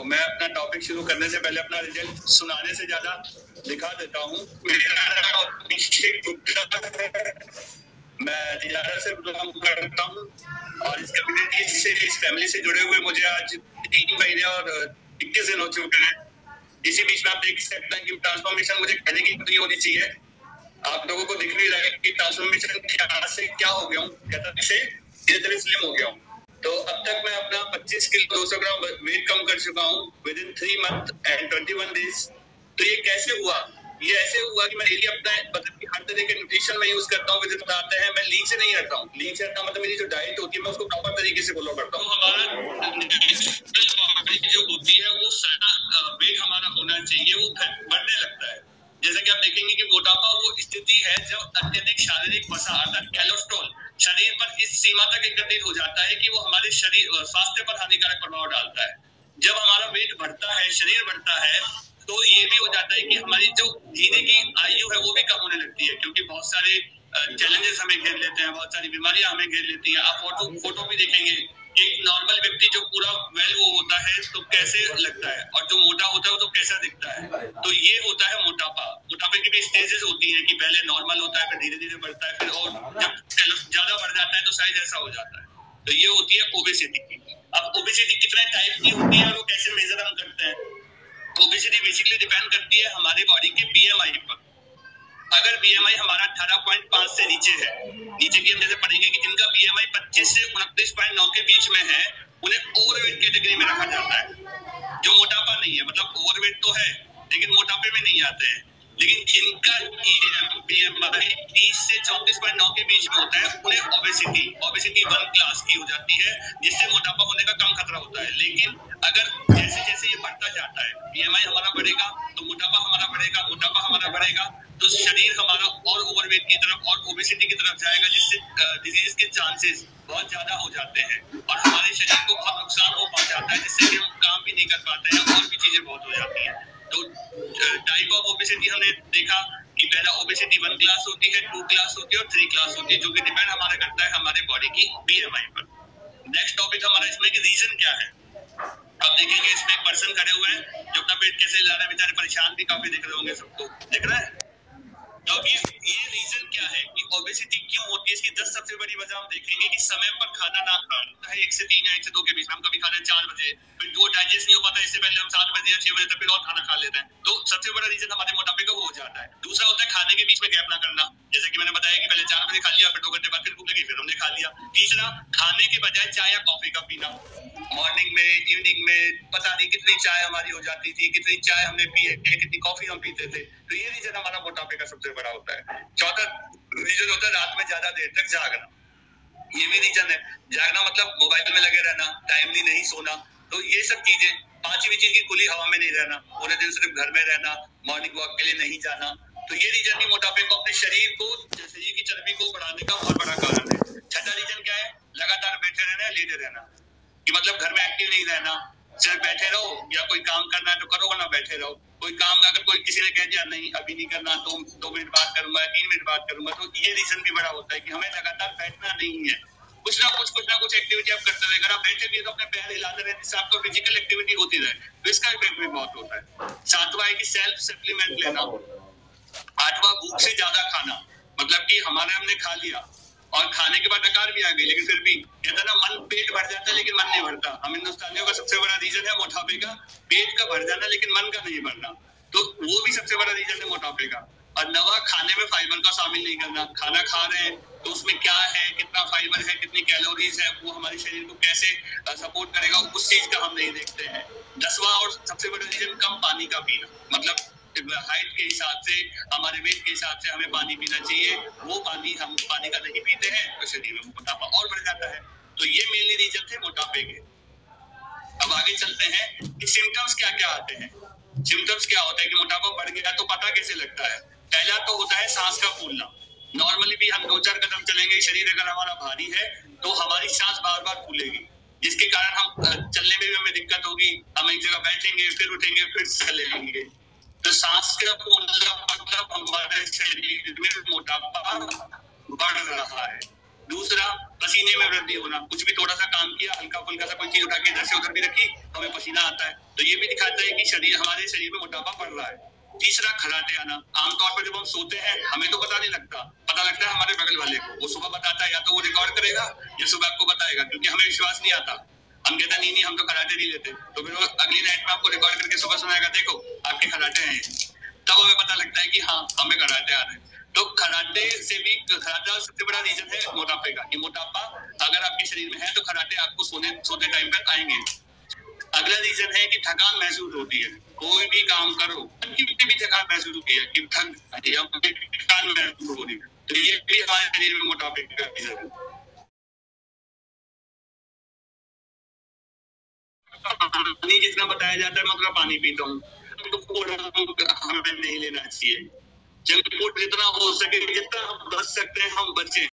मैं अपना टॉपिक शुरू करने से पहले अपना रिजल्ट सुनाने से ज्यादा दिखा देता हूँ। मेरा अभिषेक गुप्ता है, मैं तिजारत से बिलोंग करता हूँ और इस कम्युनिटी से, इस फैमिली से जुड़े हुए मुझे आज 3 महीने और 21 दिन हो चुके हैं। इसी बीच में आप देख सकते हैं कि ट्रांसफॉर्मेशन मुझे कहने की नहीं होनी चाहिए। आप लोगों को दिख भी रहा है कि ट्रांसफॉर्मेशन क्या हो गया हूँ, कहता से धीरे धीरे स्लिम हो गया हूँ। तो अब तक मैं अपना 25 किलो 200 ग्राम वेट कम कर चुका हूँ with in 3 month and 21 days. तो ये कैसे हुआ? ये ऐसे हुआ कि मैं डेली अपना मतलब कि हर तरह के न्यूट्रिशन में यूज करता हूँ। विद बताते हैं मैं लीन से नहीं रहता हूँ। लीन से रहता मतलब मेरी जो डाइट होती है मैं उसको प्रॉपर तरीके से फॉलो करता हूँ। हमारा जो होती है वो सारा वेट हमारा होना चाहिए, वो बढ़ने लगता है। जैसे कि आप देखेंगे कि मोटापा वो स्थिति है जब अत्यधिक शारीरिक वसा अर्थात कोलेस्ट्रॉल शरीर पर इस सीमा तक एकत्रित हो जाता है कि वो हमारे शरीर स्वास्थ्य पर हानिकारक प्रभाव डालता है। जब हमारा वेट बढ़ता है, शरीर बढ़ता है, तो ये भी हो जाता है कि हमारी जो जीने की आयु है वो भी कम होने लगती है, क्योंकि बहुत सारे चैलेंजेस हमें घेर लेते हैं, बहुत सारी बीमारियां हमें घेर लेती है। आप फोटो भी देखेंगे, एक नॉर्मल व्यक्ति जो पूरा वेल वो होता है तो कैसे लगता है, और जो मोटा होता है वो तो कैसा दिखता है। तो ये होता है मोटापा। मोटापे की भी स्टेजेस होती है कि पहले नॉर्मल होता है, फिर धीरे धीरे बढ़ता है, फिर और जब ज्यादा बढ़ जाता है तो साइज ऐसा हो जाता है। तो ये होती है ओबेसिटी। अब ओबेसिटी कितने टाइप की होती है और वो कैसे मेजर हम करते हैं? ओबेसिटी बेसिकली डिपेंड करती है हमारे बॉडी के बीएमआई पर। अगर बीएमआई हमारा 18.5 से नीचे है, नीचे की हम जैसे पढ़ेंगे कि जिनका बीएमआई 25 से 29.9 के बीच में है, उन्हें ओवरवेट कैटेगरी में रखा जाता है। जो मोटापा नहीं है, मतलब ओवरवेट तो है लेकिन मोटापे में नहीं आते हैं। लेकिन जिनका बीएमआई 30 से 34.9 के बीच में होता है उन्हें ओबेसिटी 1 क्लास की हो जाती है, जिससे मोटापा होने का कम खतरा होता है। लेकिन अगर जैसे जैसे ये बढ़ता जाता है, बीएमआई हमारा बढ़ेगा तो मोटापा हमारा बढ़ेगा, मोटापा हमारा बढ़ेगा तो शरीर हमारा और ओवरवेट की तरफ और ओबेसिटी की तरफ जाएगा, जिससे डिजीज के चांसेस बहुत ज्यादा हो जाते हैं और हमारे शरीर को बहुत नुकसान हो जाता है, जिससे कि हम काम भी नहीं कर पाते हैं और भी चीजें बहुत हो जाती हैं। तो टाइप ऑफ ओबेसिटी हमने देखा कि पहला ओबेसिटी 1 क्लास होती है, 2 क्लास होती है और 3 क्लास होती है, जो कि डिपेंड हमारा करता है हमारे बॉडी की बीएमआई पर। नेक्स्ट टॉपिक हमारा इसमें कि रीजन क्या है। अब देखेंगे इसमें एक पर्सन खड़े हुए हैं जो अपना पेट कैसे ला रहे हैं, बेचारे परेशान भी काफी दिख रहे होंगे सबको, दिख रहा है। तो ये रीजन क्या है कि ओबेसिटी क्यों होती है? इसकी 10 सबसे बड़ी वजह हम देखेंगे कि समय पर खाना ना खाना है। 1 से 3 या 1 से 2 के बीच में हम कभी खा रहे हैं 4 बजे, फिर वो डाइजेस्ट नहीं हो पाता, इससे पहले हम 7 बजे या 6 बजे तक फिर और खाना खा लेते हैं। तो सबसे बड़ा रीजन हमारे मोटापे का वो हो जाता है। दूसरा होता है खाने के बीच में गैप ना करना, जैसे कि मैंने बताया कि पहले 4 बजे खा लिया, फिर 2 घंटे बाद फिर भूख लगी, फिर हमने खा लिया। तीसरा, खाने के बजाय चाय या कॉफी का पीना। मॉर्निंग में, इवनिंग में पता नहीं कितनी चाय हमारी हो जाती थी, कितनी चाय हमने पी है, कितनी कॉफी हम पीते थे। तो ये रीजन हमारा मोटापे का सबसे बड़ा होता है। चौथा रीजन होता है रात में ज्यादा देर तक जागना। ये भी रीजन है। जागना मतलब मोबाइल में लगे रहना, टाइमली नहीं सोना। तो ये सब चीजें। पांचवी चीज की खुली हवा में नहीं रहना, पूरे दिन सिर्फ घर में रहना, मॉर्निंग वॉक के लिए नहीं जाना। तो ये रीजन भी मोटापे को, अपने शरीर को, शरीर की चर्बी को बढ़ाने का बहुत बड़ा कारण है। छठा रीजन क्या है? लगातार बैठे रहना, लेटे रहना, कि मतलब घर में एक्टिव नहीं रहना, सिर्फ बैठे रहो, या कोई काम करना है तो करो वरना बैठे रहो। कोई काम अगर कोई किसी ने कह दिया नहीं अभी नहीं करना, तो 2 मिनट बाद करूंगा, 3 मिनट बाद करूंगा, तो ये रीजन भी बड़ा होता है कि हमें लगातार बैठना नहीं है। कुछ ना कुछ एक्टिविटी आप करते रहे। अगर आप बैठे भी तो अपने पैर हिलाते रहे, जिससे आपको फिजिकल एक्टिविटी होती रहे, तो इसका इफेक्ट भी बहुत होता है। सातवां है कि सेल्फ सप्लीमेंट लेना। आठवां, भूख से ज्यादा खाना, मतलब कि हमने खा लिया और खाने के बाद डकार भी आ गई, लेकिन फिर भी कहता ना मन पेट भर जाता है लेकिन मन नहीं भरता। हम हिंदुस्तानियों का सबसे बड़ा रीजन है मोटापे का पेट का भर जाना, लेकिन मन का नहीं भरना। तो वो भी सबसे बड़ा रीजन है मोटापे का। और नवा, खाने में फाइबर का शामिल नहीं करना। खाना खा रहे हैं तो उसमें क्या है, कितना फाइबर है, कितनी कैलोरीज है, वो हमारे शरीर को कैसे सपोर्ट करेगा, उस चीज का हम नहीं देखते हैं। 10वां और सबसे बड़ा रीजन कम पानी का पीना। मतलब हाइट के हिसाब से, हमारे वेट के हिसाब से हमें पानी पीना चाहिए, वो पानी हम पानी का नहीं पीते हैं तो शरीर में मोटापा और बढ़ जाता है। तो ये मेनली रीजन थे मोटापे के। अब आगे चलते हैं कि सिम्टम्स क्या क्या आते हैं। सिम्टम्स क्या होता है कि मोटापा बढ़ गया तो पता कैसे लगता है? पहला तो होता है सांस का फूलना। नॉर्मली भी हम 2-4 कदम चलेंगे, शरीर अगर हमारा भारी है तो हमारी सांस बार बार फूलेगी, जिसके कारण हम चलने में भी हमें दिक्कत होगी। हम एक जगह बैठेंगे, फिर उठेंगे, फिर चलेंगे। तो सांस का फूलना मतलब हमारे शरीर में मोटापा बढ़ रहा है। दूसरा, पसीने में वृद्धि होना, कुछ भी थोड़ा सा काम किया, हल्का फुल्का सा कोई चीज उठा के इधर से उधर भी रखी तो हमें पसीना आता है, तो ये भी दिखाता है कि हमारे शरीर में मोटापा बढ़ रहा है। तीसरा, खर्राटे आना। आमतौर पर जब हम सोते हैं हमें तो पता नहीं लगता, पता लगता है हमारे बगल वाले को, वो सुबह बताता है, या तो वो रिकॉर्ड करेगा या सुबह आपको बताएगा, क्योंकि हमें विश्वास नहीं आता, हम कहते नहीं हम तो खर्राटे नहीं लेते, तो फिर वो अगली नाइट में आपको रिकॉर्ड करके सुबह सुनाएगा, देखो आपके खर्राटे हैं, तब हमें पता लगता है कि हाँ हमें खर्राटे आ रहे हैं। तो खर्राटे से भी, खर्राटा सबसे बड़ा रीजन है मोटापे का, कि मोटापा अगर आपके शरीर में है तो खर्राटे आपको सोते टाइम पर आएंगे। अगला रीजन है कि थकान महसूस होती है, कोई भी काम करो भी थकान महसूस होती है, कि थकान महसूस हो रही है, तो ये भी हमारे शरीर में मोटापे का रीजन है। पानी जितना बताया जाता है मैं उतना पानी पीता हूँ, हमें नहीं लेना चाहिए। जंक फूड जितना हो सके, जितना हम बच सकते हैं हम बचें।